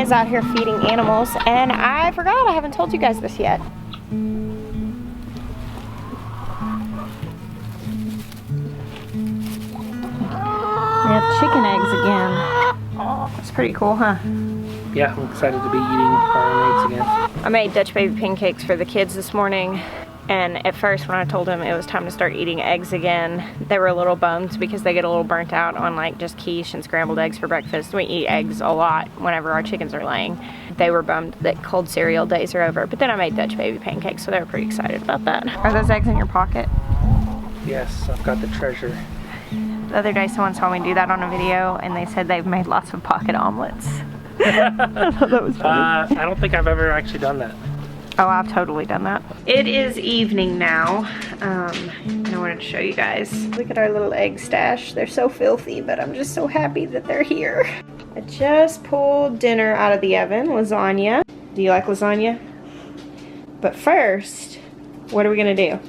is out here feeding animals, and I forgot, I haven't told you guys this yet. We have chicken eggs again. It's pretty cool, huh? Yeah, I'm excited to be eating our eggs again. I made Dutch baby pancakes for the kids this morning, and at first when I told them it was time to start eating eggs again, they were a little bummed because they get a little burnt out on like just quiche and scrambled eggs for breakfast. We eat eggs a lot whenever our chickens are laying. They were bummed that cold cereal days are over, but then I made Dutch baby pancakes, so they were pretty excited about that. Are those eggs in your pocket? Yes, I've got the treasure. The other day someone saw me do that on a video, and they said they've made lots of pocket omelets. I thought that was funny. I don't think I've ever actually done that. Oh, I've totally done that. It is evening now, and I wanted to show you guys. Look at our little egg stash. They're so filthy, but I'm just so happy that they're here. I just pulled dinner out of the oven, lasagna. Do you like lasagna? But first, what are we gonna do?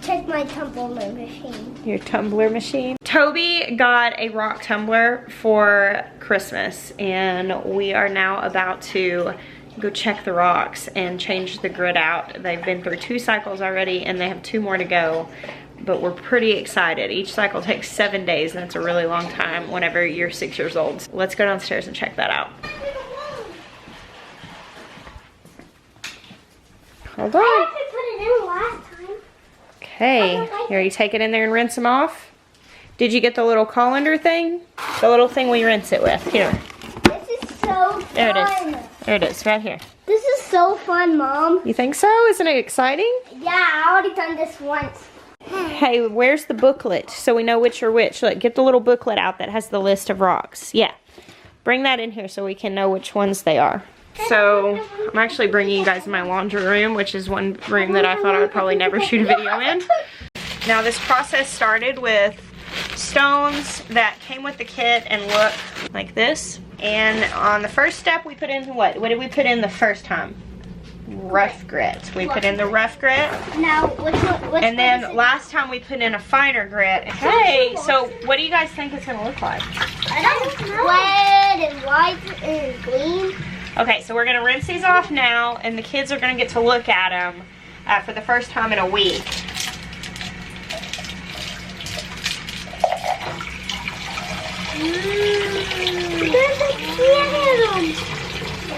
Check my tumbler machine. Your tumbler machine? Toby got a rock tumbler for Christmas, and we are now about to go check the rocks and change the grid out. They've been through 2 cycles already, and they have 2 more to go, but we're pretty excited. Each cycle takes 7 days, and it's a really long time whenever you're 6 years old. So let's go downstairs and check that out. Hold on. I actually put it in last time. Okay, here, you take it in there and rinse them off. Did you get the little colander thing? The little thing we rinse it with. Here. This is so fun. There it is. There it is, right here. This is so fun, Mom. You think so? Isn't it exciting? Yeah, I already done this once. Hey, where's the booklet so we know which are which? Look, get the little booklet out that has the list of rocks. Yeah. Bring that in here so we can know which ones they are. So, I'm actually bringing you guys in my laundry room, which is one room that I thought I would probably never shoot a video in. Now, this process started with stones that came with the kit and look like this. And on the first step, we put in what? What did we put in the first time? Rough grit. We put in the rough grit. Now, which one? And then last time we put in a finer grit. Hey, so what do you guys think it's going to look like? I don't know. Red and white and green. Okay, so we're going to rinse these off now, and the kids are going to get to look at them for the first time in a week. There's a cannon.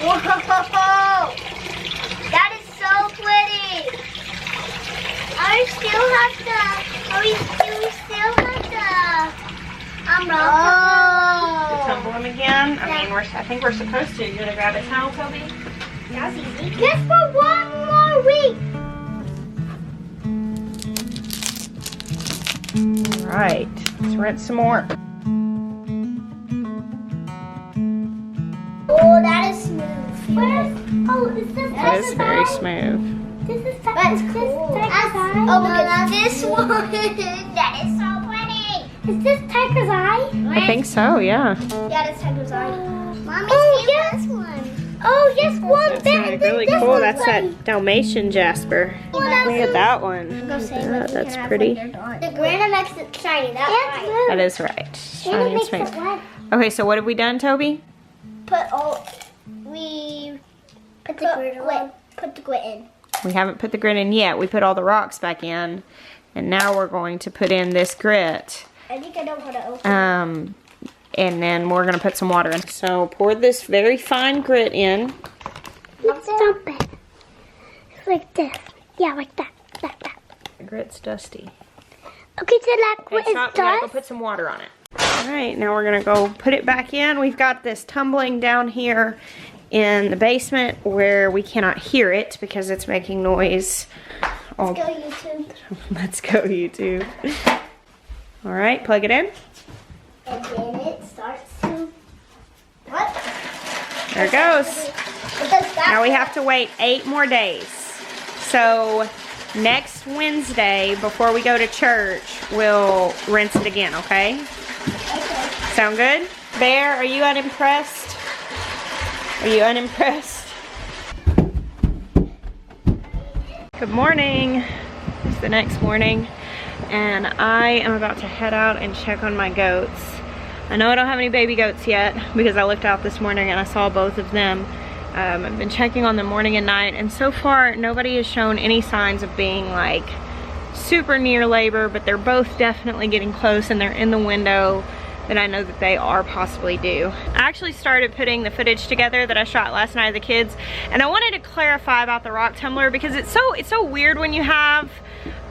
Whoa! That is so pretty. I still have Tumble them again. I mean, I think we're supposed to. You gonna grab a towel, Toby? That's easy. Just for 1 more week. All right, let's rinse some more. Oh, that is smooth. Is this? That is very smooth. This is that's cool. Oh my God, this one. That is so pretty. Is this tiger's eye? I think so, yeah. Yeah, that's tiger's eye. Mommy, see this one. Oh, yes, one. That's really cool. That's that Dalmatian jasper. Look at that one. Yeah, that's pretty. The granite makes it shiny. That's right. That is right. Shiny and smooth. Okay, so what have we done, Toby? We put the grit in. We haven't put the grit in yet. We put all the rocks back in, and now we're going to put in this grit. I think I know how to open it. And then we're gonna put some water in. So pour this very fine grit in. Let's dump it. It's like this. Yeah, like that. The grit's dusty. Okay, so that Okay, grit is stop. We gotta go dust. put some water on it. All right, now we're gonna go put it back in. We've got this tumbling down here in the basement where we cannot hear it because it's making noise. Let's go YouTube. Let's go YouTube. All right, plug it in. And then it starts to... What? There it goes. It does that. Now we have to wait 8 more days. So next Wednesday, before we go to church, we'll rinse it again, okay? Okay. Sound good? Bear, are you unimpressed? Are you unimpressed? Good morning. It's the next morning, and I am about to head out and check on my goats. I know I don't have any baby goats yet because I looked out this morning and I saw both of them. I've been checking on them morning and night, and so far nobody has shown any signs of being like super near labor, but they're both definitely getting close and they're in the window that I know that they are possibly due. I actually started putting the footage together that I shot last night of the kids, and I wanted to clarify about the rock tumbler because it's so weird when you have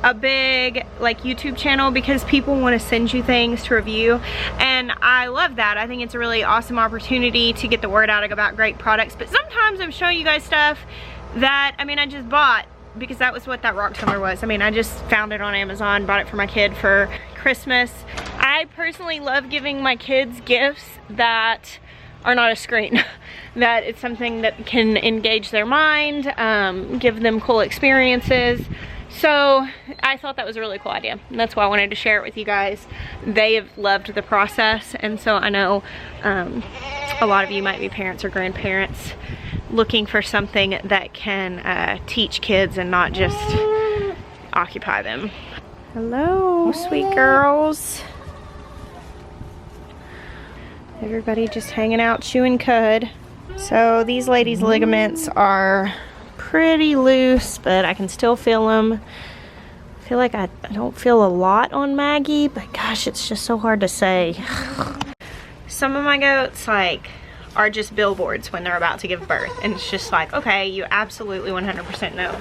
a big like YouTube channel, because people want to send you things to review, and I love that. I think it's a really awesome opportunity to get the word out about great products, but sometimes I'm showing you guys stuff that, I mean, I just bought because that was what that rock tumbler was. I mean, I just found it on Amazon, bought it for my kid for Christmas. I personally love giving my kids gifts that are not a screen, that it's something that can engage their mind, give them cool experiences. So I thought that was a really cool idea, and that's why I wanted to share it with you guys. They have loved the process, and so I know a lot of you might be parents or grandparents looking for something that can teach kids and not just occupy them. Hello, sweet girls. Everybody just hanging out, chewing cud. So these ladies' ligaments are pretty loose, but I can still feel them. I feel like I don't feel a lot on Maggie, but gosh, it's just so hard to say. Some of my goats like are just billboards when they're about to give birth, and it's just like, okay, you absolutely 100% know.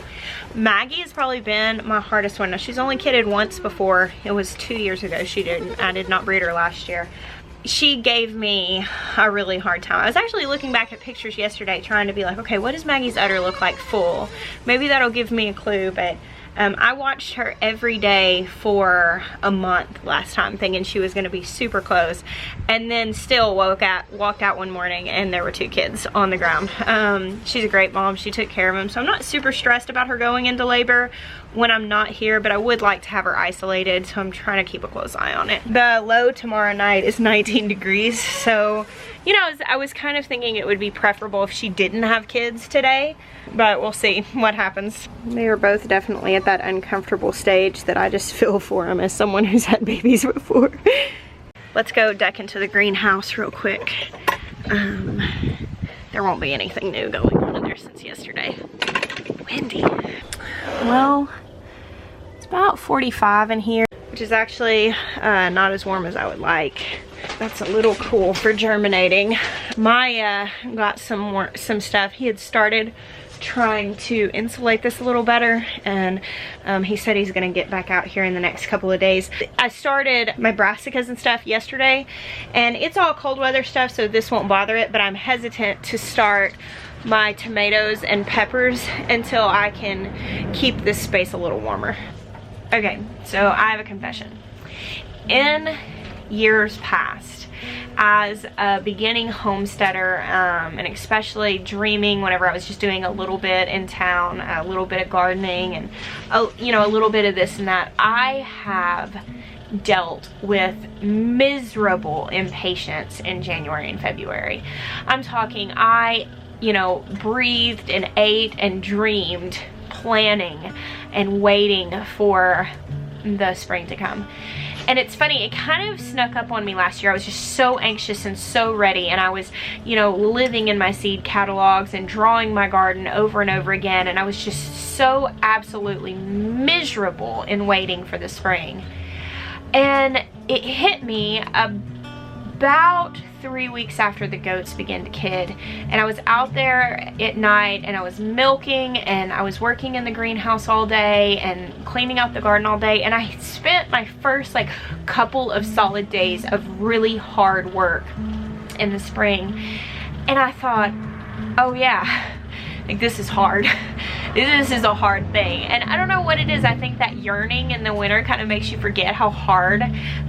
Maggie has probably been my hardest one. Now, she's only kidded once before. It was 2 years ago. I did not breed her last year. She gave me a really hard time. I was actually looking back at pictures yesterday trying to be like, okay, what does Maggie's udder look like full? Maybe that'll give me a clue, but I watched her every day for a month last time thinking she was gonna be super close, and then still walked out one morning and there were 2 kids on the ground. She's a great mom. She took care of them, so I'm not super stressed about her going into labor when I'm not here, but I would like to have her isolated, so I'm trying to keep a close eye on it. The low tomorrow night is 19 degrees, so you know, I was kind of thinking it would be preferable if she didn't have kids today, but we'll see what happens. They are both definitely at that uncomfortable stage that I just feel for them as someone who's had babies before. Let's go deck into the greenhouse real quick. There won't be anything new going on in there since yesterday. Windy. Well, it's about 45 in here, which is actually not as warm as I would like. That's a little cool for germinating. Maya got some stuff. He had started trying to insulate this a little better, and he said he's gonna get back out here in the next couple of days. I started my brassicas and stuff yesterday, and it's all cold weather stuff, so this won't bother it, but I'm hesitant to start my tomatoes and peppers until I can keep this space a little warmer. Okay, so I have a confession. In years past, as a beginning homesteader, and especially dreaming whenever I was just doing a little bit in town, a little bit of gardening, and you know, a little bit of this and that, I have dealt with miserable impatience in January and February. I'm talking, I, you know, breathed and ate and dreamed, planning and waiting for the spring to come. And it's funny, it kind of snuck up on me last year. I was just so anxious and so ready, and I was, you know, living in my seed catalogs and drawing my garden over and over again, and I was just so absolutely miserable in waiting for the spring. And it hit me about 3 weeks after the goats began to kid, and I was out there at night and I was milking and I was working in the greenhouse all day and cleaning out the garden all day, and I spent my first like couple of solid days of really hard work in the spring, and I thought, oh yeah, like this is hard. This is a hard thing. And I don't know what it is. I think that yearning in the winter kind of makes you forget how hard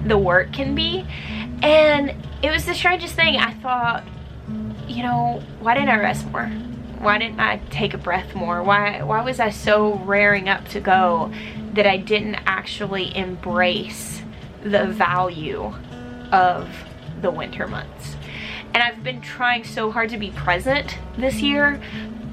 the work can be. And it was the strangest thing. I thought, you know, why didn't I rest more? Why didn't I take a breath more? Why was I so raring up to go that I didn't actually embrace the value of the winter months? And I've been trying so hard to be present this year,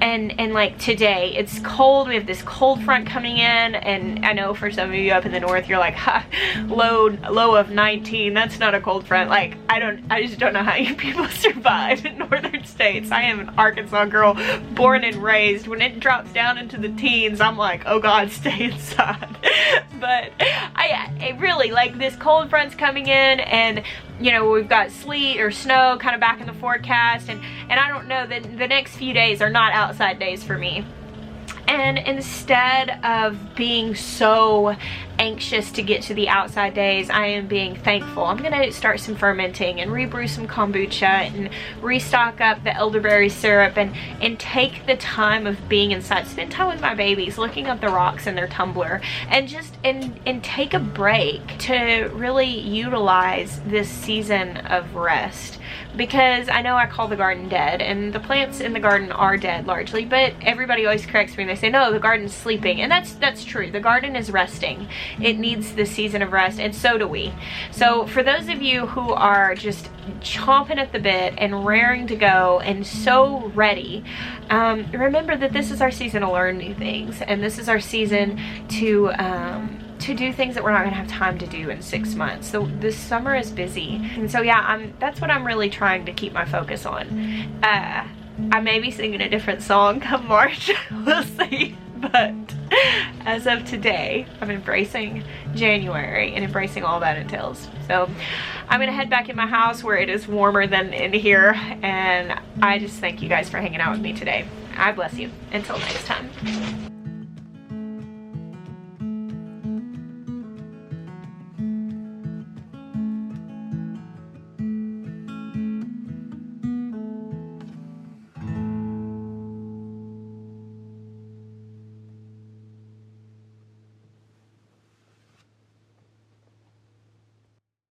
And like today, it's cold. We have this cold front coming in, and I know for some of you up in the north, you're like, ha, low of 19. That's not a cold front. Like, I just don't know how you people survive in northern states. I am an Arkansas girl, born and raised. When it drops down into the teens, I'm like, oh God, stay inside. But I really, like, this cold front's coming in, and you know, we've got sleet or snow kind of back in the forecast, and I don't know, the next few days are not outside days for me. And instead of being so anxious to get to the outside days, I am being thankful. I'm gonna start some fermenting and rebrew some kombucha and restock up the elderberry syrup and take the time of being inside, spend time with my babies, looking up the rocks in their tumbler, and just and take a break to really utilize this season of rest. Because I know I call the garden dead, and the plants in the garden are dead largely, but everybody always corrects me and they say, no, the garden's sleeping. And that's true. The garden is resting. It needs this season of rest, and so do we. So for those of you who are just chomping at the bit and raring to go and so ready, remember that this is our season to learn new things, and this is our season to do things that we're not gonna have time to do in 6 months. So this summer is busy, and so yeah, that's what I'm really trying to keep my focus on. I may be singing a different song come March, we'll see, but as of today, I'm embracing January and embracing all that entails. So I'm gonna head back in my house where it is warmer than in here, and I just thank you guys for hanging out with me today. I bless you. Until next time.